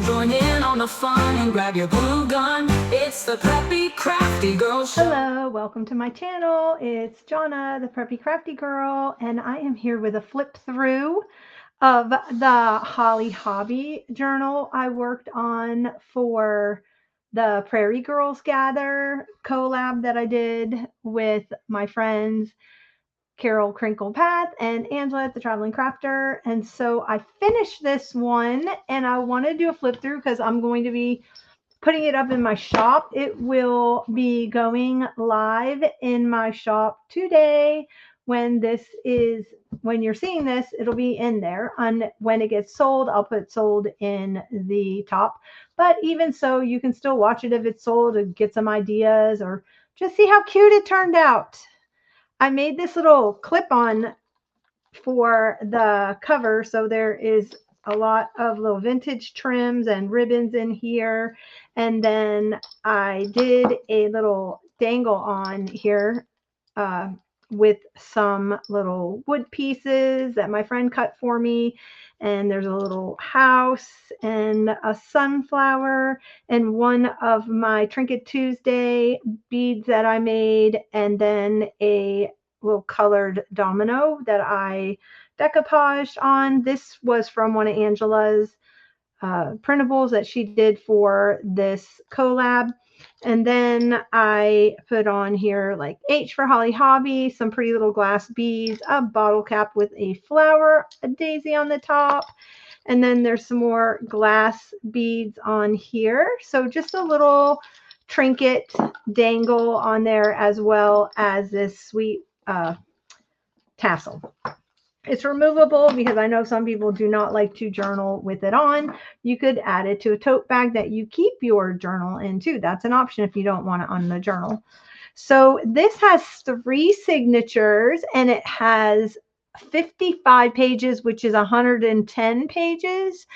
on, join in on the fun and grab your glue gun. It's the Preppy Crafty Girl Show. Hello, welcome to my channel. It's Jonna, the Preppy Crafty Girl, and I am here with a flip through of the Holly Hobbie Journal I worked on for the Prairie Girls Gather collab that I did with my friends Carol Crinkle Path and Angela at the Traveling Crafter. And so I finished this one and I want to do a flip through because I'm going to be putting it up in my shop. It will be going live in my shop today. When you're seeing this, it'll be in there. When it gets sold, I'll put sold in the top. But even so, you can still watch it if it's sold and get some ideas or just see how cute it turned out. I made this little clip-on for the cover, so there is a lot of little vintage trims and ribbons in here. And then I did a little dangle on here with some little wood pieces that my friend cut for me. And there's a little house and a sunflower and one of my Trinket Tuesday beads that I made, and then a little colored domino that I decoupaged on. This was from one of Angela's printables that she did for this collab. And then I put on here like H for Holly Hobbie, some pretty little glass beads, a bottle cap with a flower, a daisy on the top. And then there's some more glass beads on here. So just a little trinket dangle on there, as well as this sweet tassel. It's removable because I know some people do not like to journal with it on. You could add it to a tote bag that you keep your journal in too. That's an option if you don't want it on the journal. So this has 3 signatures and it has 55 pages, which is 110 pages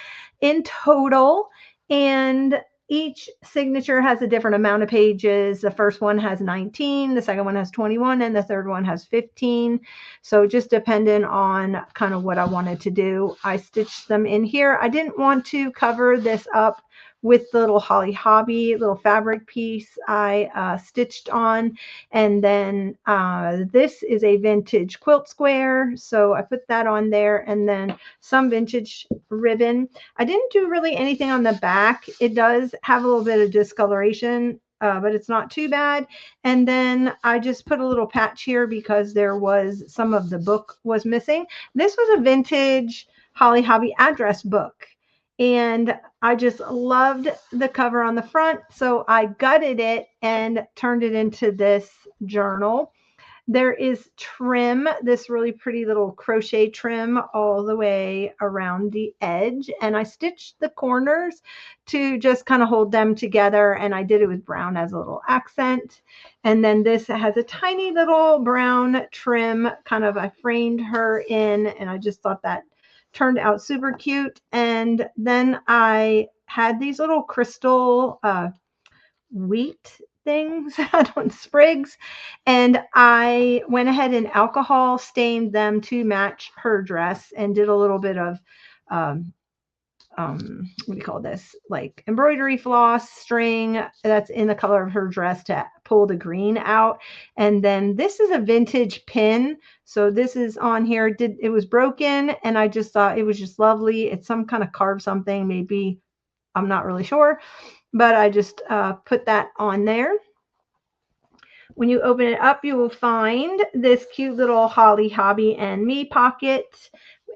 in total. And each signature has a different amount of pages. The first one has 19, the second one has 21, and the third one has 15. So just depending on kind of what I wanted to do, I stitched them in here. I didn't want to cover this up with the little Holly Hobbie little fabric piece I stitched on. And then this is a vintage quilt square, so I put that on there, and then some vintage ribbon. I didn't do really anything on the back. It does have a little bit of discoloration, but it's not too bad. And then I just put a little patch here because there was some of the book was missing. This was a vintage Holly Hobbie address book, and I just loved the cover on the front, so I gutted it and turned it into this journal. There is trim, this really pretty little crochet trim all the way around the edge, and I stitched the corners to just kind of hold them together, and I did it with brown as a little accent. And then this has a tiny little brown trim, kind of I framed her in, and I just thought that turned out super cute. And then I had these little crystal wheat things on sprigs, and I went ahead and alcohol stained them to match her dress and did a little bit of what do you call this, like embroidery floss string that's in the color of her dress to pull the green out. And then this is a vintage pin, so this is on here. It was broken, and I just thought it was just lovely. It's some kind of carved something, maybe, I'm not really sure, but I just put that on there. When you open it up, you will find this cute little Holly Hobbie and Me pocket.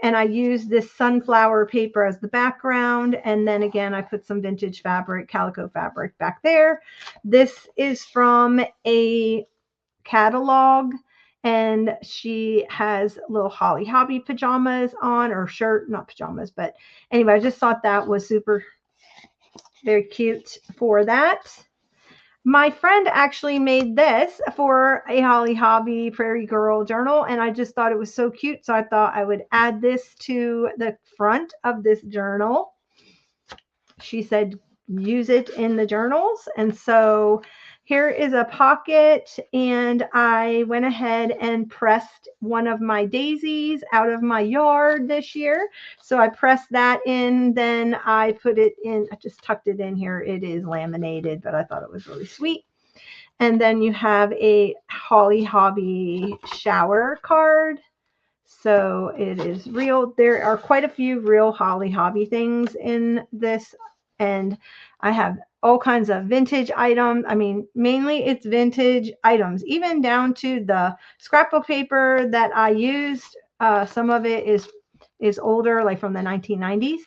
And I used this sunflower paper as the background. And then again, I put some vintage fabric, calico fabric back there. This is from a catalog, and she has little Holly Hobbie pajamas on, or shirt, not pajamas, but anyway, I just thought that was super, very cute for that. My friend actually made this for a Holly Hobbie Prairie Girl journal, and I just thought it was so cute, so I thought I would add this to the front of this journal. She said use it in the journals, and so Here is a pocket, and I went ahead and pressed one of my daisies out of my yard this year. So I pressed that in, then I put it in, I just tucked it in here. It is laminated, but I thought it was really sweet. And then you have a Holly Hobbie shower card. So it is real. There are quite a few real Holly Hobbie things in this, and I have all kinds of vintage items. I mean, mainly it's vintage items, even down to the scrapbook paper that I used. Some of it is older, like from the 1990s.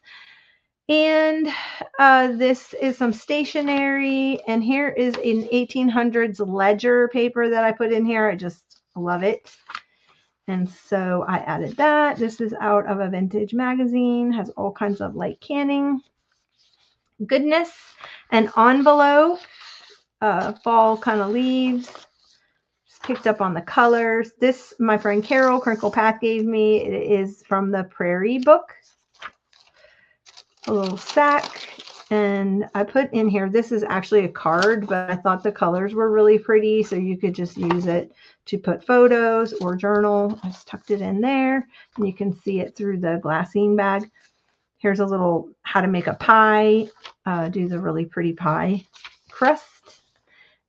And this is some stationery. And here is an 1800s ledger paper that I put in here. I just love it. And so I added that. This is out of a vintage magazine, has all kinds of light canning goodness. An envelope, fall kind of leaves. Just picked up on the colors. This, my friend Carol Crinkle Path gave me. It is from the Prairie book. A little sack. And I put in here, this is actually a card, but I thought the colors were really pretty, so you could just use it to put photos or journal. I just tucked it in there, and you can see it through the glassine bag. Here's a little how to make a pie, do the really pretty pie crust.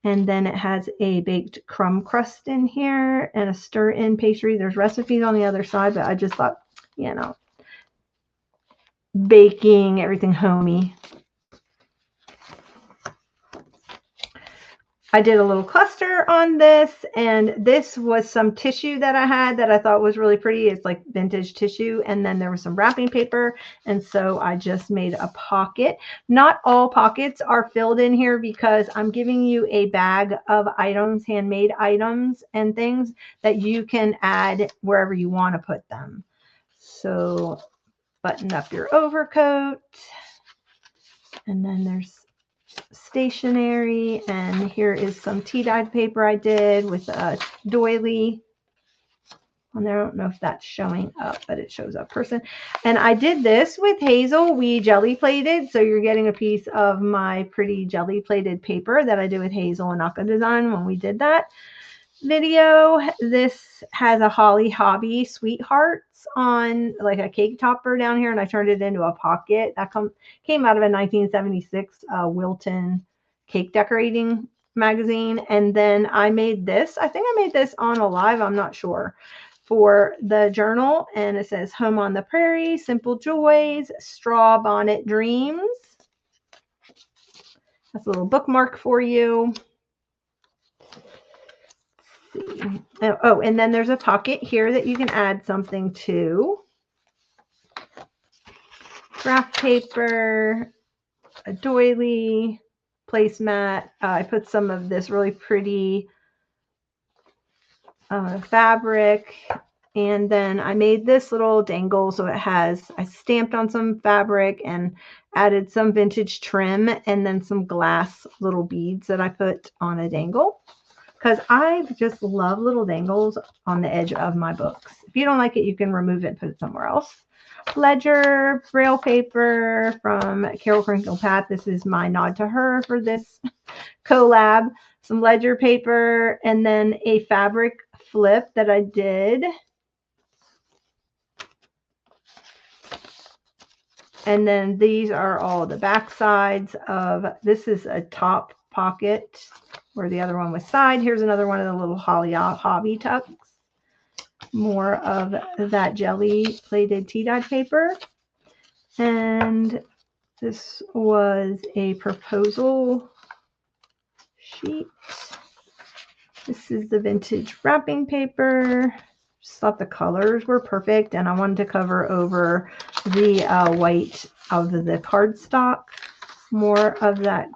And then it has a baked crumb crust in here and a stir-in pastry. There's recipes on the other side, but I just thought, you know, baking, everything homey. I did a little cluster on this, and this was some tissue that I had that I thought was really pretty. It's like vintage tissue, and then there was some wrapping paper, and so I just made a pocket. Not all pockets are filled in here because I'm giving you a bag of items, handmade items and things that you can add wherever you want to put them. So button up your overcoat, and then there's stationery, and here is some tea-dyed paper I did with a doily on there. I don't know if that's showing up, but it shows up person. And I did this with Hazel. We jelly plated, so you're getting a piece of my pretty jelly plated paper that I did with Hazel and Naka Design when we did that video. This has a Holly Hobbie sweethearts on like a cake topper down here, and I turned it into a pocket. That came out of a 1976 Wilton cake decorating magazine. And then I made this. I think I made this on a live, I'm not sure, for the journal. And it says Home on the Prairie, Simple Joys, Straw Bonnet Dreams. That's a little bookmark for you. Oh, and then there's a pocket here that you can add something to. Graph paper, a doily, placemat. I put some of this really pretty fabric, and then I made this little dangle. So it has, I stamped on some fabric and added some vintage trim, and then some glass little beads that I put on a dangle, because I just love little dangles on the edge of my books. If you don't like it, you can remove it and put it somewhere else. Ledger, braille paper from Carol Crinkle Path. This is my nod to her for this collab. Some ledger paper, and then a fabric flip that I did. And then these are all the back sides of, this is a top pocket where the other one was side. Here's another one of the little Holly Hobbie tucks. More of that jelly plated tea-dyed paper. And this was a proposal sheet. This is the vintage wrapping paper. Just thought the colors were perfect, and I wanted to cover over the white of the cardstock. More of that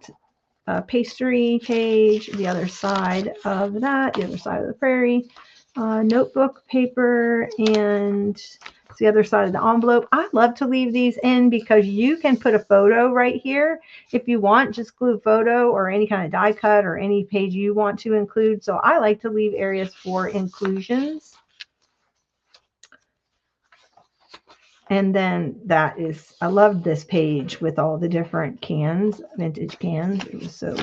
pastry page, the other side of that, the other side of the prairie. Notebook paper, and it's the other side of the envelope. I love to leave these in because you can put a photo right here if you want. Just glue photo or any kind of die cut or any page you want to include. So I like to leave areas for inclusions. And then that is, I loved this page with all the different cans, vintage cans. It was so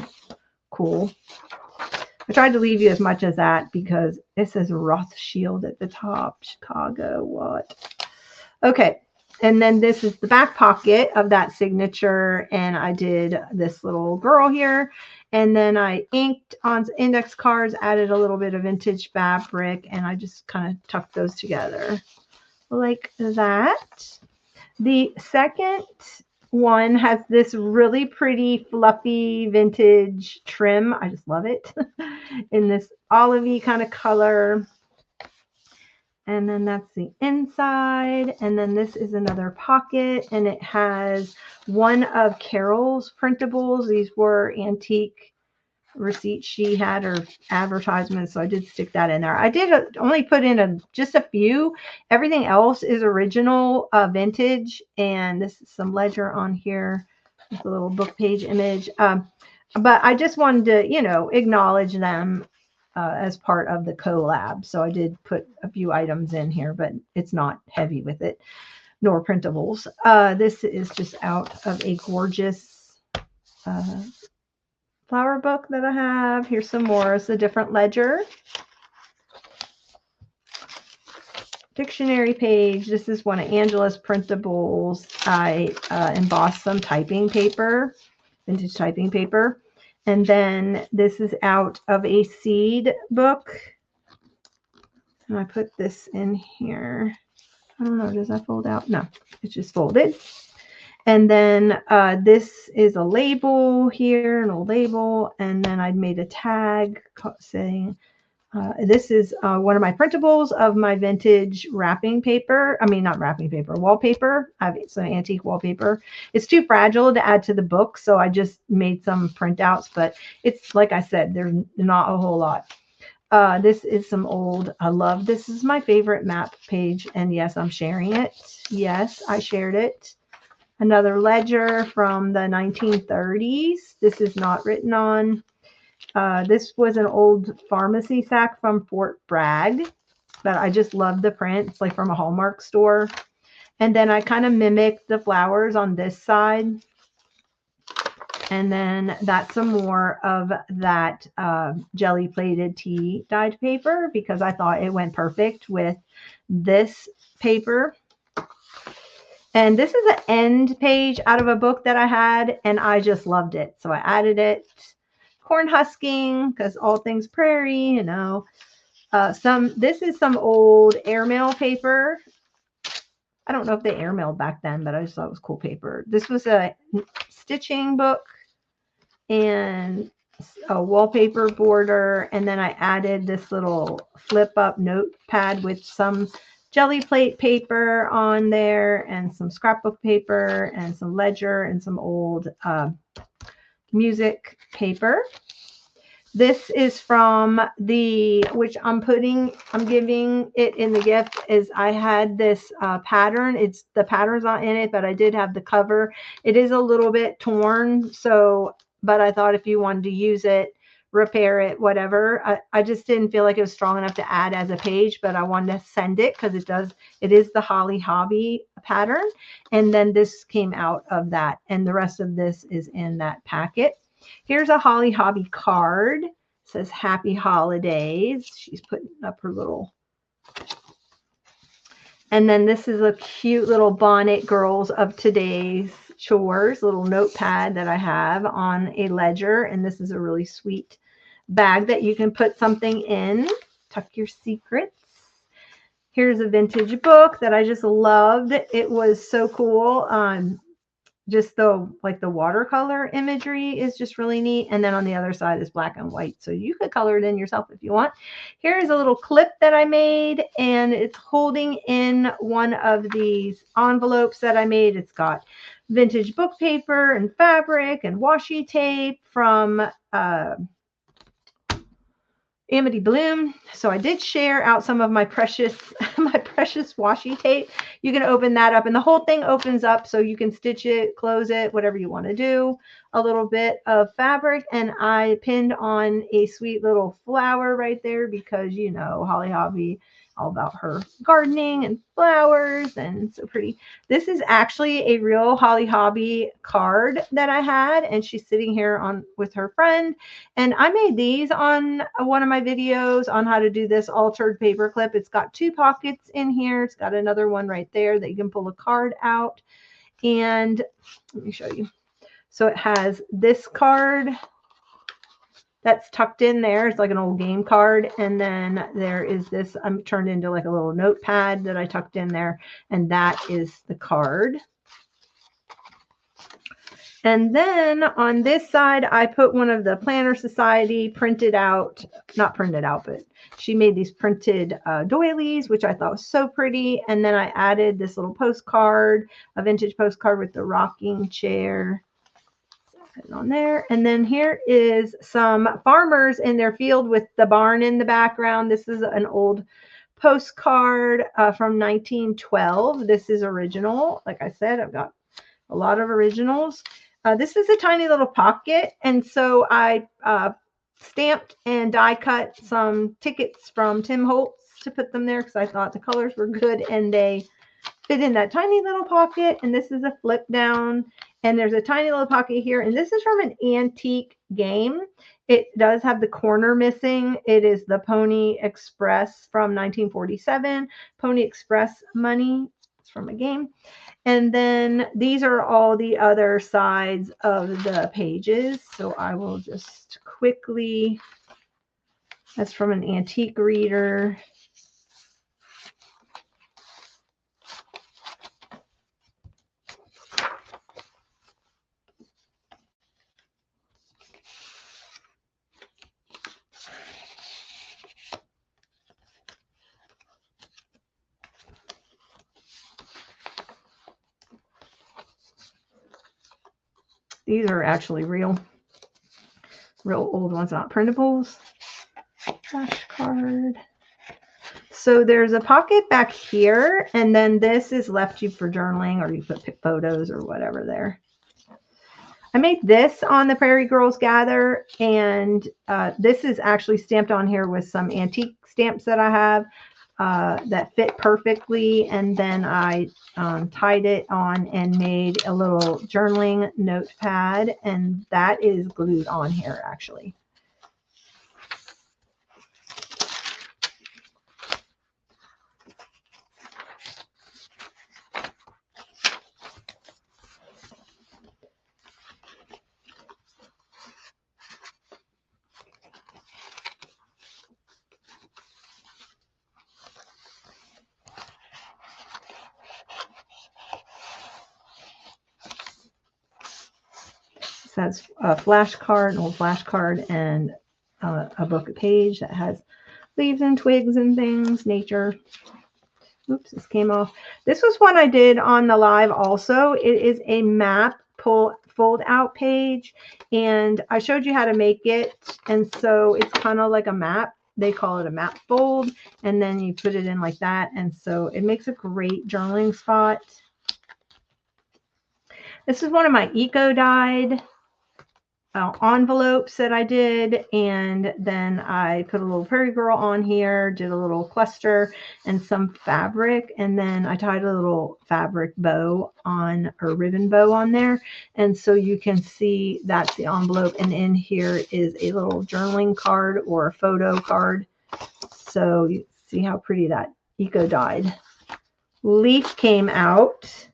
cool. I tried to leave you as much as that because it says Rothschild at the top. Chicago, what? Okay. And then this is the back pocket of that signature. And I did this little girl here. And then I inked on index cards, added a little bit of vintage fabric, and I just kind of tucked those together like that. The second one has this really pretty fluffy vintage trim. I just love it in this olivey kind of color. And then that's the inside. And then this is another pocket, and it has one of Carol's printables. These were antique receipts she had, or advertisements, so I did stick that in there. I did only put in just a few. Everything else is original vintage, and this is some ledger on here with a little book page image. But I just wanted to, you know, acknowledge them as part of the collab. So I did put a few items in here, but it's not heavy with it, nor printables. This is just out of a gorgeous flower book that I have. Here's some more. It's a different ledger. Dictionary page. This is one of Angela's printables. I embossed some typing paper, vintage typing paper. And then this is out of a seed book. And I put this in here. I don't know, does that fold out? No, it's just folded. And then this is a label here, an old label. And then I made a tag saying, this is one of my printables of my vintage wrapping paper. I mean, not wrapping paper, wallpaper. I have some antique wallpaper. It's too fragile to add to the book, so I just made some printouts. But it's, like I said, there's not a whole lot. This is some old, I love, this is my favorite map page. And yes, I'm sharing it. Yes, I shared it. Another ledger from the 1930s. This is not written on. This was an old pharmacy sack from Fort Bragg, but I just love the print. It's like from a Hallmark store. And then I kind of mimicked the flowers on this side. And then that's some more of that jelly plated tea dyed paper, because I thought it went perfect with this paper. And this is an end page out of a book that I had, and I just loved it. So I added it. Corn husking, because all things prairie, you know. This is some old airmail paper. I don't know if they airmailed back then, but I just thought it was cool paper. This was a stitching book and a wallpaper border. And then I added this little flip up notepad with some jelly plate paper on there, and some scrapbook paper, and some ledger, and some old music paper. This is from which I'm giving it in the gift, is I had this pattern. The pattern's not in it, but I did have the cover. It is a little bit torn, so, but I thought if you wanted to use it, repair it, whatever. I just didn't feel like it was strong enough to add as a page, but I wanted to send it because it is the Holly Hobbie pattern. And then this came out of that, and the rest of this is in that packet. Here's a Holly Hobbie card. It says Happy Holidays. She's putting up her little. And then this is a cute little bonnet girls of today's chores, little notepad that I have on a ledger. And this is a really sweet bag that you can put something in. Tuck your secrets. Here's a vintage book that I just loved. It was so cool. Just the watercolor imagery is just really neat. And then on the other side is black and white, so you could color it in yourself if you want. Here's a little clip that I made, and it's holding in one of these envelopes that I made. It's got vintage book paper and fabric and washi tape from Amity Bloom. So I did share out some of my precious washi tape. You can open that up, and the whole thing opens up so you can stitch it, close it, whatever you want to do. A little bit of fabric, and I pinned on a sweet little flower right there because, you know, Holly Hobbie all about her gardening and flowers, and so pretty. This is actually a real Holly Hobbie card that I had, and she's sitting here on with her friend. And I made these on one of my videos on how to do this altered paper clip. It's got 2 pockets in here. It's got another one right there that you can pull a card out. And let me show you. So it has this card that's tucked in there. It's like an old game card. And then there is this, I'm turned into like a little notepad that I tucked in there. And that is the card. And then on this side, I put one of the Planner Society printed out, not printed out, but she made these printed doilies, which I thought was so pretty. And then I added this little postcard, a vintage postcard with the rocking chair on there. And then here is some farmers in their field with the barn in the background. This is an old postcard from 1912. This is original. Like I said, I've got a lot of originals. This is a tiny little pocket. And so I stamped and die cut some tickets from Tim Holtz to put them there because I thought the colors were good and they fit in that tiny little pocket. And this is a flip down. And there's a tiny little pocket here. And this is from an antique game. It does have the corner missing. It is the Pony Express from 1947. Pony Express money. It's from a game. And then these are all the other sides of the pages. So I will just quickly, that's from an antique reader. These are actually real old ones, not printables. Flashcard. So there's a pocket back here, and then this is left you for journaling, or you put photos or whatever there. I made this on the Prairie Girls Gather, and this is actually stamped on here with some antique stamps that I have that fit perfectly. And then I tied it on and made a little journaling notepad, and that is glued on here actually. So that's a flashcard, an old flashcard, and a book page that has leaves and twigs and things, nature. Oops, this came off. This was one I did on the live also. It is a map fold out page, and I showed you how to make it. And so it's kind of like a map. They call it a map fold, and then you put it in like that. And so it makes a great journaling spot. This is one of my eco-dyed envelopes that I did, and then I put a little Prairie Girl on here, did a little cluster and some fabric, and then I tied a little fabric bow on, or ribbon bow on there. And so you can see that's the envelope, and in here is a little journaling card or a photo card. So you see how pretty that eco-dyed leaf came out.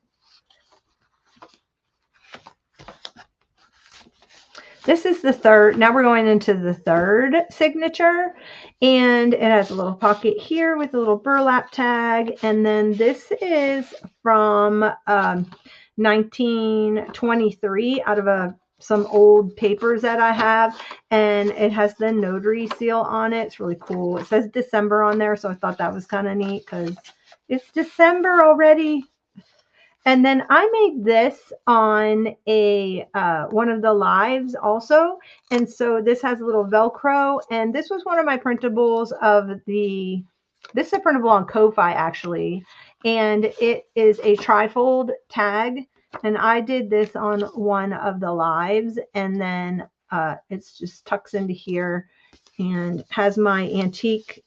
This is the third. Now we're going into the third signature, and it has a little pocket here with a little burlap tag. And then this is from 1923 out of some old papers that I have, and it has the notary seal on it. It's really cool. It says December on there, so I thought that was kind of neat because it's December already. And then I made this on a one of the lives also. And so this has a little Velcro. And this was one of my printables of the, this is a printable on Ko-Fi actually. And it is a trifold tag. And I did this on one of the lives. And then it's just tucks into here and has my antique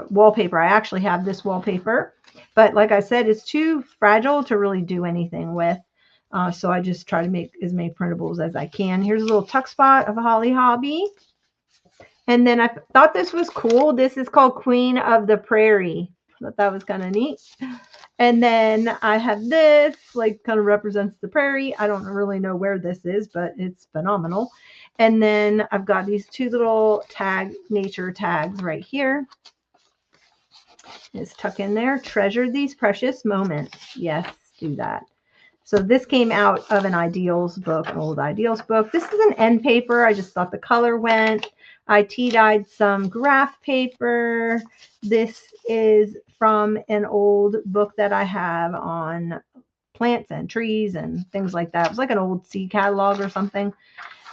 wallpaper. I actually have this wallpaper, but like I said, it's too fragile to really do anything with. So I just try to make as many printables as I can. Here's a little tuck spot of Holly Hobbie. And then I thought this was cool. This is called Queen of the Prairie. I thought that was kind of neat. And then I have this, like, kind of represents the prairie. I don't really know where this is, but it's phenomenal. And then I've got these two little nature tags right here. Just tuck in there. Treasure these precious moments. Yes, do that. So this came out of an Ideals book, an old Ideals book. This is an end paper. I just thought the color went. I tea-dyed some graph paper. This is from an old book that I have on plants and trees and things like that. It was like an old seed catalog or something.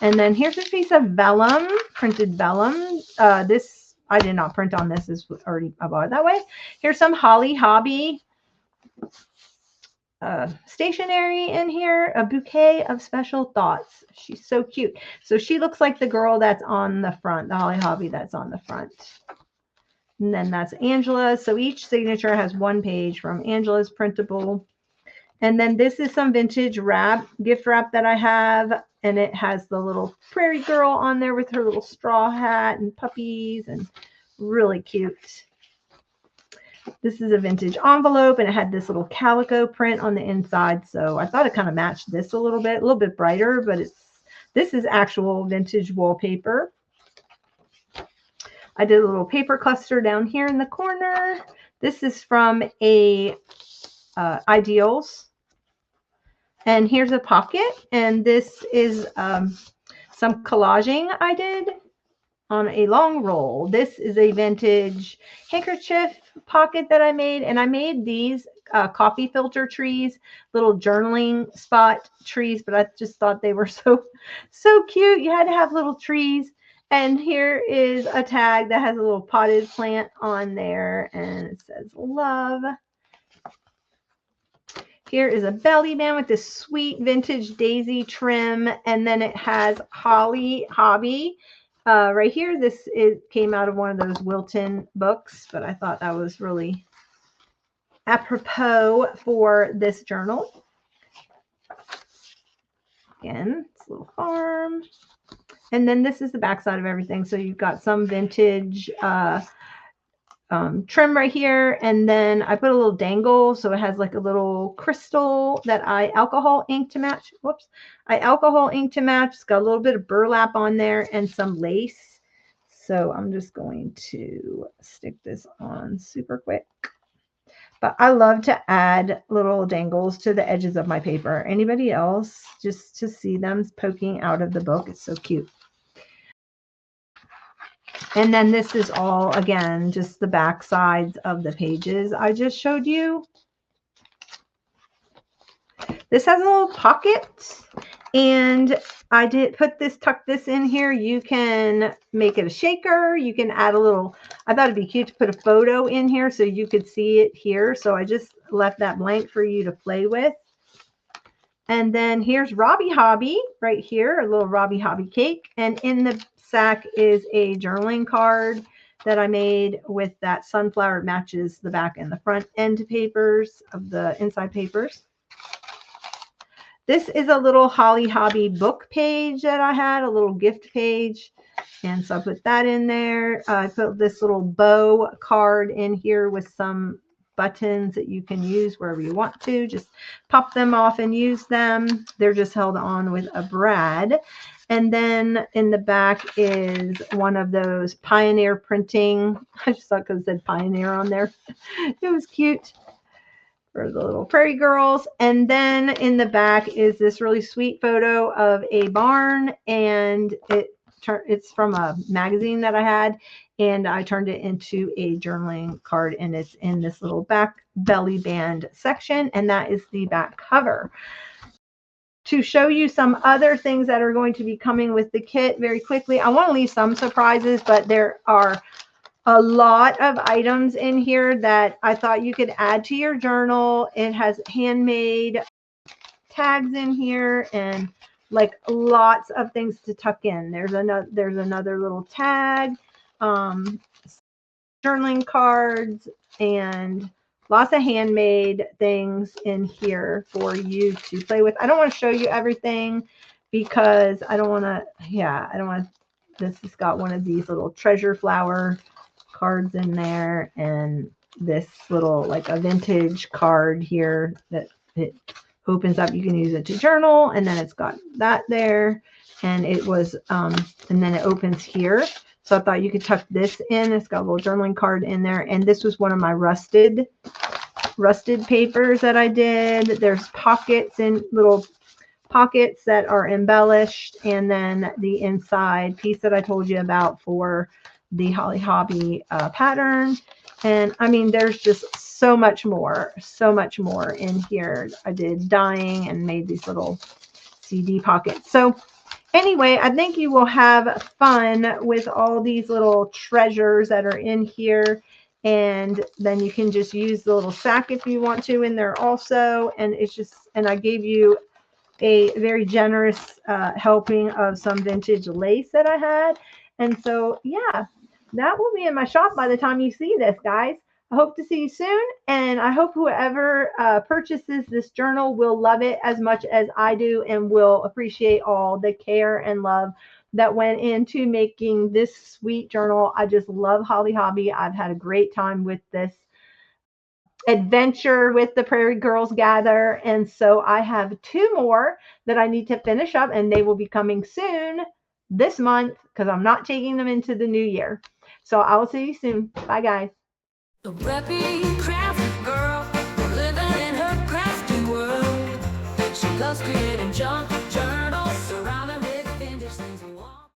And then here's a piece of vellum, printed vellum. This, I did not print on this. This was already, I bought it that way. Here's some Holly Hobbie stationery in here, a bouquet of special thoughts. She's so cute. So she looks like the girl that's on the front, the Holly Hobbie that's on the front. And then that's Angela's. So each signature has one page from Angela's printable. And then this is some vintage wrap, gift wrap that I have. And it has the little prairie girl on there with her little straw hat and puppies, and really cute. This is a vintage envelope, and it had this little calico print on the inside. So I thought it kind of matched this a little bit brighter, but this is actual vintage wallpaper. I did a little paper cluster down here in the corner. This is from a Ideals. And here's a pocket, and this is some collaging I did on a long roll. This is a vintage handkerchief pocket that I made, and I made these coffee filter trees, little journaling spot trees, but I just thought they were so cute. You had to have little trees. And here is a tag that has a little potted plant on there, and it says love. Here is a belly band with this sweet vintage daisy trim, and then it has Holly Hobbie right here. This came out of one of those Wilton books, but I thought that was really apropos for this journal. Again, it's a little farm. And then this is the back side of everything. So you've got some vintage trim right here, and then I put a little dangle, so it has like a little crystal that I alcohol ink to match. Whoops, I alcohol ink to match. It's got a little bit of burlap on there and some lace. So I'm just going to stick this on super quick. But I love to add little dangles to the edges of my paper. Anybody else? Just to see them poking out of the book. It's so cute. And then this is all, again, just the back sides of the pages I just showed you. This has a little pocket, and I did tuck this in here. You can make it a shaker. You can add a little, I thought it'd be cute to put a photo in here so you could see it here. So I just left that blank for you to play with. And then here's Robbie Hobbie right here, a little Robbie Hobbie cake. And in the sack is a journaling card that I made with that sunflower. Matches the back and the front end papers of the inside papers. This is a little Holly Hobbie book page that I had, a little gift page. And so I put that in there. I put this little bow card in here with some buttons that you can use wherever you want to. Just pop them off and use them. They're just held on with a brad. And then in the back is one of those Pioneer printing. I just thought because it said Pioneer on there. It was cute for the little prairie girls. And then in the back is this really sweet photo of a barn, and it's from a magazine that I had, and I turned it into a journaling card, and it's in this little back belly band section, and that is the back cover. To show you some other things that are going to be coming with the kit very quickly, I want to leave some surprises, but there are a lot of items in here that I thought you could add to your journal. It has handmade tags in here and like lots of things to tuck in. There's another little tag. journaling cards and lots of handmade things in here for you to play with. I don't want to show you everything because I don't want to, I don't want to, this has got one of these little treasure flower cards in there, and this little like a vintage card here that it opens up. You can use it to journal, and then it's got that there, and it was and then it opens here. So I thought you could tuck this in. It's got a little journaling card in there, and this was one of my rusted papers that I did. There's pockets and little pockets that are embellished, and then the inside piece that I told you about for the Holly Hobbie pattern. And I mean, there's just so much more in here. I did dyeing and made these little CD pockets. So anyway, I think you will have fun with all these little treasures that are in here. And then you can just use the little sack if you want to in there also. And it's just, and I gave you a very generous helping of some vintage lace that I had. And so, yeah, that will be in my shop by the time you see this, guys. I hope to see you soon, and I hope whoever purchases this journal will love it as much as I do and will appreciate all the care and love that went into making this sweet journal. I just love Holly Hobbie. I've had a great time with this adventure with the Prairie Girls Gather, and so I have 2 more that I need to finish up, and they will be coming soon this month because I'm not taking them into the new year. So I will see you soon. Bye, guys. The preppy craft girl living in her crafty world. She loves creating